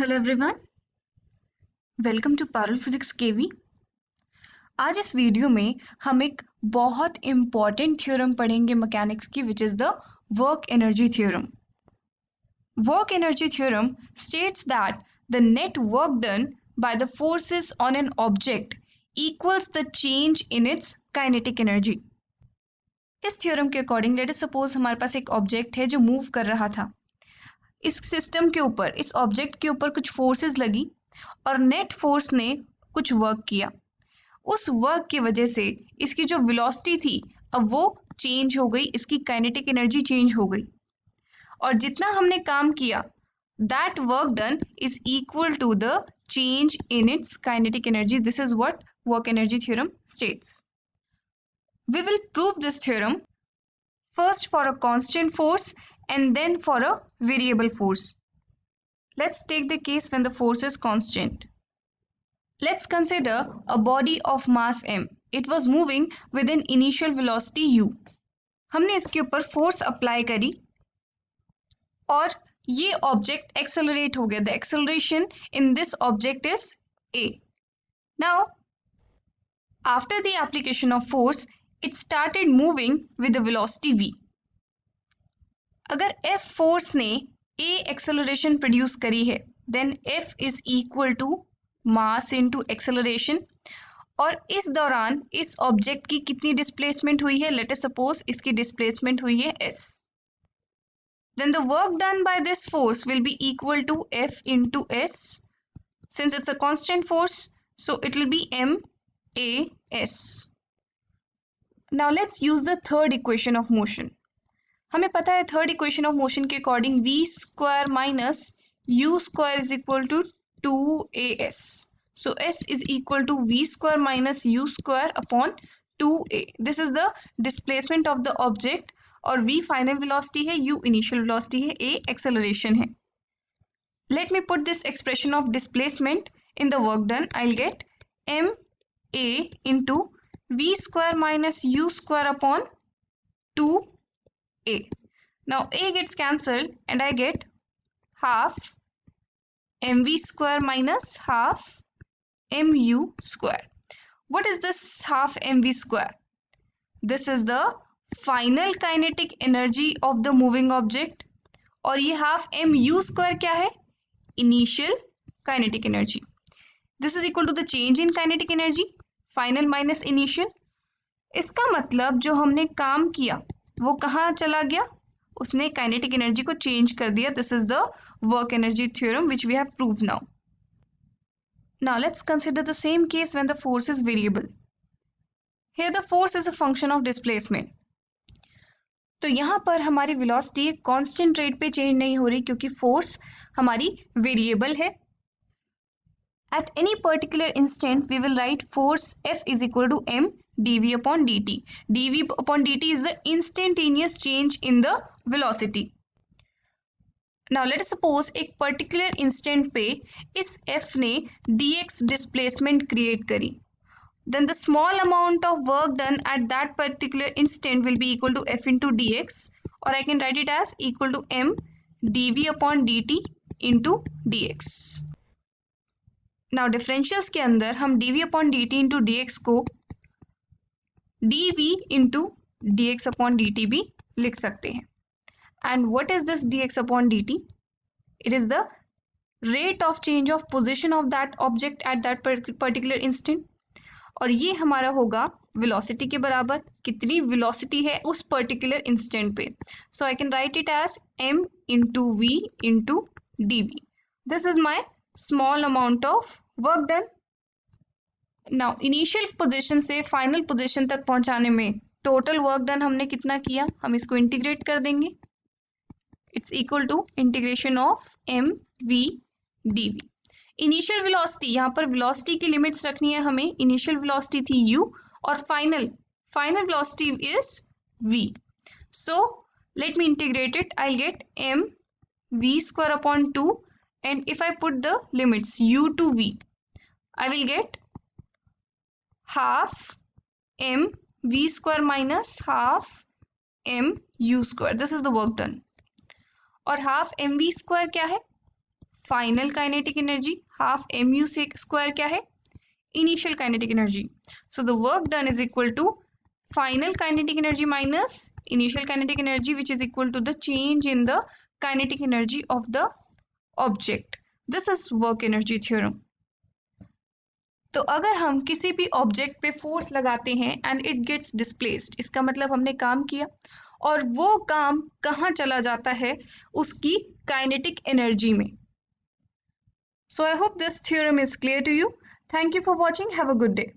Hello everyone, welcome to पैरल physics KV. आज इस वीडियो में हम एक बहुत इम्पॉर्टेंट थ्योरम पढ़ेंगे मैकेनिक्स की, which is the work energy theorem. Work energy theorem states that the net work done by the forces on an object equals the change in its kinetic energy। इस theorem के according late us suppose हमारे पास एक object है जो move कर रहा था। इस सिस्टम के ऊपर, इस ऑब्जेक्ट के ऊपर कुछ फोर्सेस लगी और नेट फोर्स ने कुछ वर्क किया। उस वर्क की वजह से इसकी जो वेलोसिटी थी अब वो चेंज हो गई, इसकी काइनेटिक एनर्जी चेंज हो गई। और जितना हमने काम किया, that work done is equal to the change in its kinetic energy. This is what work energy theorem states. We will prove this theorem first for a constant force and then for a variable force. Let's take the case when the force is constant. Let's consider a body of mass m. It was moving with an initial velocity u. हमने इसके ऊपर force apply करी और ये object accelerate हो गया। The acceleration in this object is a. Now, after the application of force, it started moving with the velocity v. अगर F force ने A एक्सेलरेशन प्रोड्यूस करी है, then F is equal to mass into acceleration. और इस दौरान इस object की कितनी डिस्प्लेसमेंट हुई है? लेट अस सपोज इसकी डिस्प्लेसमेंट हुई है s। Then the work done by this force will be equal to F into s। Since it's a constant force, so it will be m a s। Now let's use the third equation of motion. हमें पता है third equation of motion के according v square minus u square is equal to 2as। So s is equal to v square minus u square upon 2a। This is the displacement of the object और v final velocity है, u initial velocity है, a acceleration है। Let me put this expression of displacement in the work done. I will get m a into v square minus u square upon 2a. Now a gets cancelled and I get half mv square minus half mu square. What is this half mv square? This is the final kinetic energy of the moving object. और ये half mu square क्या है? Initial kinetic energy. This is equal to the change in kinetic energy, final minus initial. इसका मतलब जो हमने काम किया वो कहाँ चला गया? उसने काइनेटिक एनर्जी को चेंज कर दिया। This is the work energy theorem which we have proved now. Now let's consider the same case when the force is variable. Here the force is a function of displacement. तो यहाँ पर हमारी velocity constant rate पे change नहीं हो रही क्योंकि force हमारी वेरिएबल है। At any particular instant we will write force F is equal to m dv upon dt. dv upon dt is the instantaneous change in the velocity. Now let us suppose एक particular instant पे इस f ने dx displacement create करी, then the small amount of work done at that particular instant will be equal to f into dx, or I can write it as equal to m dv upon dt into dx. Now differentials के अंदर हम dv upon dt into dx को dv into dx upon dt भी लिख सकते हैं। And what is this dx upon dt? It is the rate of change of position of that object at that particular instant. और ये हमारा होगा velocity के बराबर, कितनी velocity है उस particular instant पे। So I can write it as m into v into dv. This is my small amount of work done. Now initial position से फाइनल पोजीशन तक पहुंचाने में टोटल वर्क डन हमने कितना किया, हम इसको इंटीग्रेट कर देंगे। It's equal to integration of m v d v. Initial velocity, यहाँ पर वेलोसिटी की लिमिट्स रखनी है हमें। इनिशियल वेलोसिटी थी u और final velocity is v. So let me integrate it. I get m v square upon 2 and if I put the limits u to v, I will get half m v square minus half m u square. This is the work done. और half m v square क्या है? Final kinetic energy half mu square क्या है, initial kinetic energy. So the work done is equal to final kinetic energy minus initial kinetic energy, which is equal to the change in the kinetic energy of the object. This is work energy theorem. तो अगर हम किसी भी object पे force लगाते हैं and it gets displaced, इसका मतलब हमने काम किया और वो काम कहाँ चला जाता है, उसकी काइनेटिक एनर्जी में. So I hope this theorem is clear to you. Thank you for watching. Have a good day.